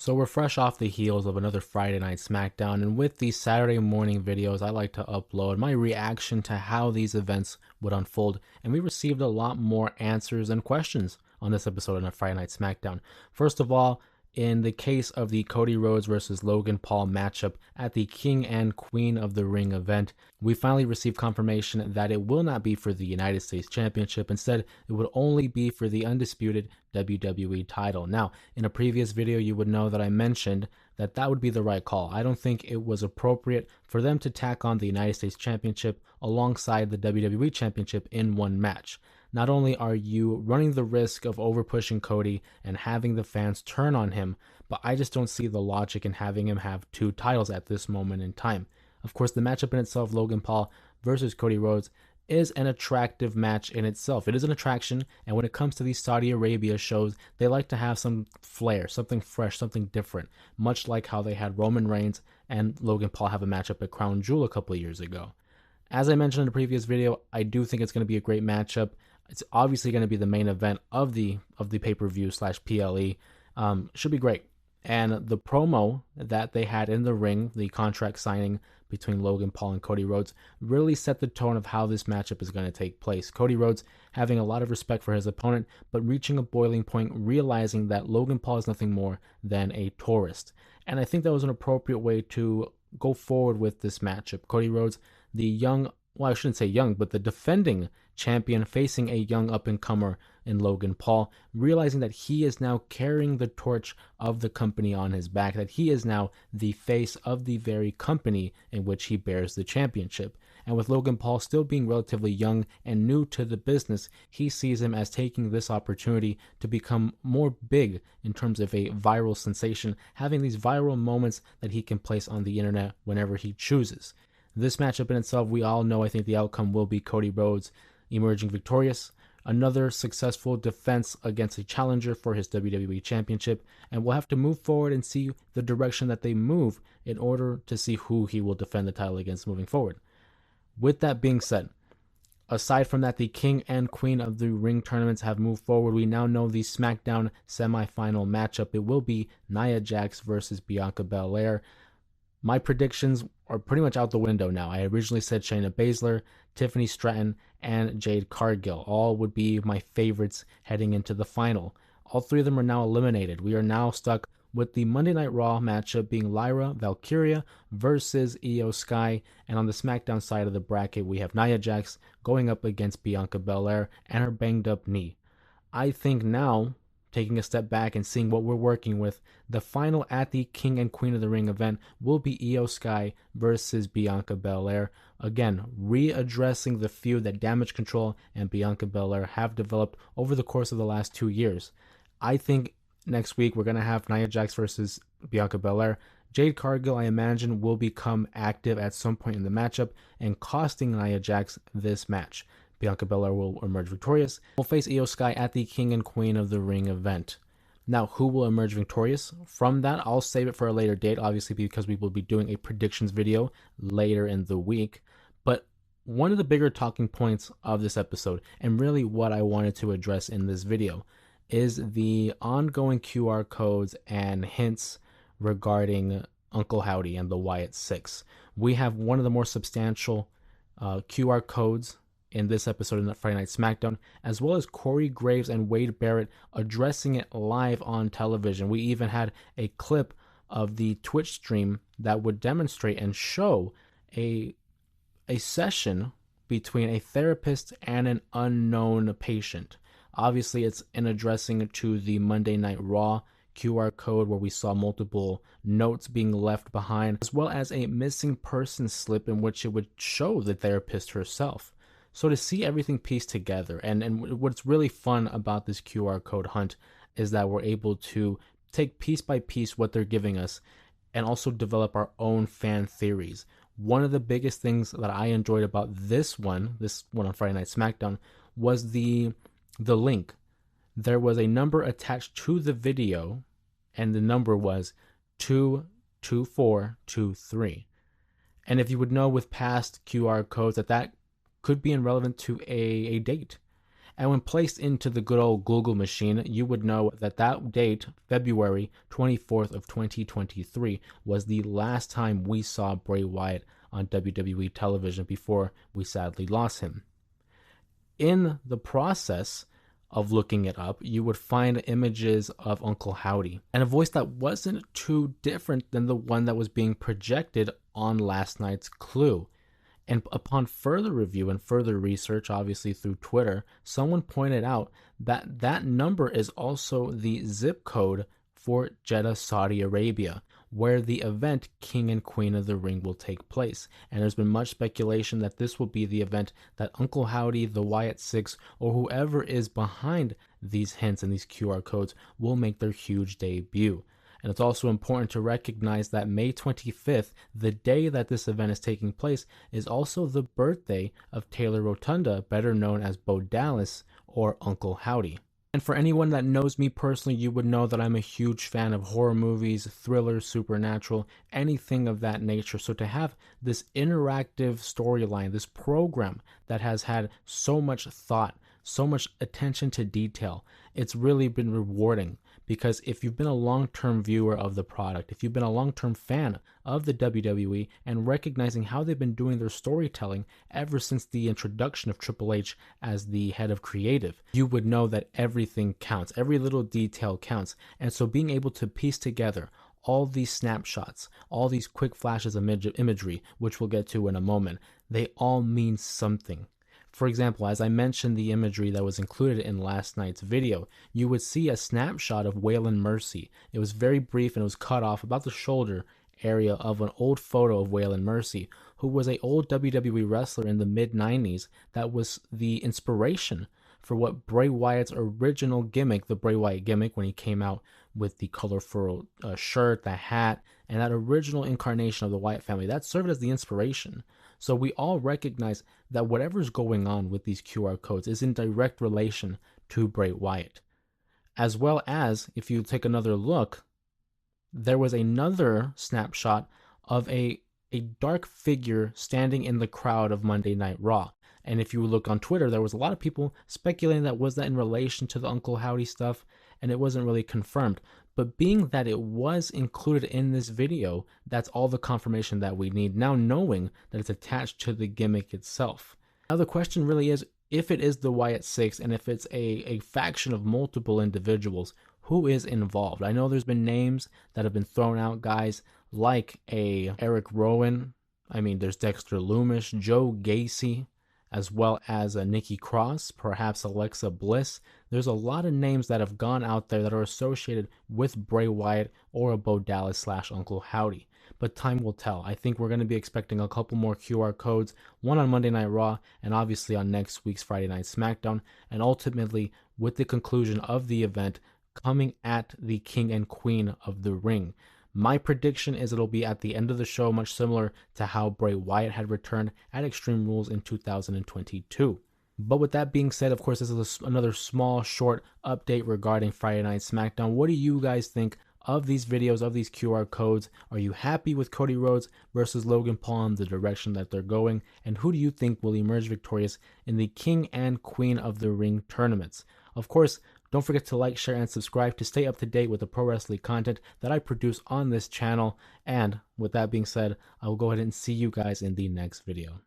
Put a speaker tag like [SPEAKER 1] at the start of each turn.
[SPEAKER 1] So we're fresh off the heels of another Friday night SmackDown, and with these Saturday morning videos, I like to upload my reaction to how these events would unfold, and we received a lot more answers and questions on this episode of Friday Night SmackDown. First of all, in the case of the Cody Rhodes versus Logan Paul matchup at the King and Queen of the Ring event, we finally received confirmation that it will not be for the United States Championship. Instead, it would only be for the undisputed WWE title. Now, in a previous video, you would know that I mentioned that that would be the right call. I don't think it was appropriate for them to tack on the United States Championship alongside the WWE Championship in one match. Not only are you running the risk of over pushing Cody and having the fans turn on him, but I just don't see the logic in having him have two titles at this moment in time. Of course, the matchup in itself, Logan Paul versus Cody Rhodes, is an attractive match in itself. It is an attraction, and when it comes to these Saudi Arabia shows, they like to have some flair, something fresh, something different, much like how they had Roman Reigns and Logan Paul have a matchup at Crown Jewel a couple of years ago. As I mentioned in the previous video, I do think it's going to be a great matchup. It's obviously going to be the main event of the pay-per-view / PLE. Should be great. And the promo that they had in the ring, the contract signing between Logan Paul and Cody Rhodes, really set the tone of how this matchup is going to take place. Cody Rhodes having a lot of respect for his opponent, but reaching a boiling point, realizing that Logan Paul is nothing more than a tourist. And I think that was an appropriate way to go forward with this matchup. Cody Rhodes, the young, well, I shouldn't say young, but the defending champion facing a young up-and-comer in Logan Paul, realizing that he is now carrying the torch of the company on his back, that he is now the face of the very company in which he bears the championship. And with Logan Paul still being relatively young and new to the business, he sees him as taking this opportunity to become more big in terms of a viral sensation, having these viral moments that he can place on the internet whenever he chooses. This matchup in itself, we all know, I think the outcome will be Cody Rhodes emerging victorious, another successful defense against a challenger for his WWE Championship, and we'll have to move forward and see the direction that they move in order to see who he will defend the title against moving forward. With that being said, aside from that, the King and Queen of the Ring tournaments have moved forward. We now know the SmackDown semifinal matchup. It will be Nia Jax versus Bianca Belair. My predictions are pretty much out the window now. I originally said Shayna Baszler, Tiffany Stratton, and Jade Cargill. All would be my favorites heading into the final. All three of them are now eliminated. We are now stuck with the Monday Night Raw matchup being Lyra Valkyria versus Io Sky. And on the SmackDown side of the bracket, we have Nia Jax going up against Bianca Belair and her banged up knee. I think now, taking a step back and seeing what we're working with, the final at the King and Queen of the Ring event will be Io Sky versus Bianca Belair. Again, readdressing the feud that Damage Control and Bianca Belair have developed over the course of the last 2 years. I think next week we're going to have Nia Jax versus Bianca Belair. Jade Cargill, I imagine, will become active at some point in the matchup and costing Nia Jax this match. Bianca Belair will emerge victorious. We'll face Io Sky at the King and Queen of the Ring event. Now, who will emerge victorious? From that, I'll save it for a later date, obviously, because we will be doing a predictions video later in the week. But one of the bigger talking points of this episode, and really what I wanted to address in this video, is the ongoing QR codes and hints regarding Uncle Howdy and the Wyatt 6. We have one of the more substantial QR codes in this episode of Friday Night SmackDown, as well as Corey Graves and Wade Barrett addressing it live on television. We even had a clip of the Twitch stream that would demonstrate and show a session between a therapist and an unknown patient. Obviously, it's in addressing to the Monday Night Raw QR code where we saw multiple notes being left behind, as well as a missing person slip in which it would show the therapist herself. So to see everything pieced together, and what's really fun about this QR code hunt is that we're able to take piece by piece what they're giving us and also develop our own fan theories. One of the biggest things that I enjoyed about this one on Friday Night SmackDown, was the link. There was a number attached to the video, and the number was 22423. And if you would know with past QR codes that could be irrelevant to a date. And when placed into the good old Google machine, you would know that that date, February 24th of 2023, was the last time we saw Bray Wyatt on WWE television before we sadly lost him. In the process of looking it up, you would find images of Uncle Howdy and a voice that wasn't too different than the one that was being projected on last night's Clue. And upon further review and further research, obviously through Twitter, someone pointed out that that number is also the zip code for Jeddah, Saudi Arabia, where the event King and Queen of the Ring will take place. And there's been much speculation that this will be the event that Uncle Howdy, the Wyatt Six, or whoever is behind these hints and these QR codes will make their huge debut. And it's also important to recognize that May 25th, the day that this event is taking place, is also the birthday of Taylor Rotunda, better known as Bo Dallas or Uncle Howdy. And for anyone that knows me personally, you would know that I'm a huge fan of horror movies, thrillers, supernatural, anything of that nature. So to have this interactive storyline, this program that has had so much thought, so much attention to detail, it's really been rewarding. Because if you've been a long-term viewer of the product, if you've been a long-term fan of the WWE and recognizing how they've been doing their storytelling ever since the introduction of Triple H as the head of creative, you would know that everything counts. Every little detail counts. And so being able to piece together all these snapshots, all these quick flashes of imagery, which we'll get to in a moment, they all mean something. For example, as I mentioned the imagery that was included in last night's video, you would see a snapshot of Waylon Mercy. It was very brief and it was cut off about the shoulder area of an old photo of Waylon Mercy, who was an old WWE wrestler in the mid-90s that was the inspiration for what Bray Wyatt's original gimmick, the Bray Wyatt gimmick when he came out with the colorful shirt, the hat, and that original incarnation of the Wyatt family, that served as the inspiration. So we all recognize that whatever's going on with these QR codes is in direct relation to Bray Wyatt. As well as, if you take another look, there was another snapshot of a dark figure standing in the crowd of Monday Night Raw. And if you look on Twitter, there was a lot of people speculating that was that in relation to the Uncle Howdy stuff, and it wasn't really confirmed. But being that it was included in this video, that's all the confirmation that we need now, knowing that it's attached to the gimmick itself. Now the question really is, if it is the Wyatt Six and if it's a faction of multiple individuals, who is involved? I know there's been names that have been thrown out, guys like a Eric Rowan. I mean, there's Dexter Lumis, Joe Gacy, as well as Nikki Cross, perhaps Alexa Bliss. There's a lot of names that have gone out there that are associated with Bray Wyatt or a Bo Dallas / Uncle Howdy. But time will tell. I think we're going to be expecting a couple more QR codes, one on Monday Night Raw, and obviously on next week's Friday Night SmackDown, and ultimately with the conclusion of the event coming at the King and Queen of the Ring. My prediction is it'll be at the end of the show, much similar to how Bray Wyatt had returned at Extreme Rules in 2022. But with that being said, of course, this is another small, short update regarding Friday Night SmackDown. What do you guys think of these videos, of these QR codes? Are you happy with Cody Rhodes versus Logan Paul and the direction that they're going? And who do you think will emerge victorious in the King and Queen of the Ring tournaments? Of course, don't forget to like, share, and subscribe to stay up to date with the pro wrestling content that I produce on this channel. And with that being said, I will go ahead and see you guys in the next video.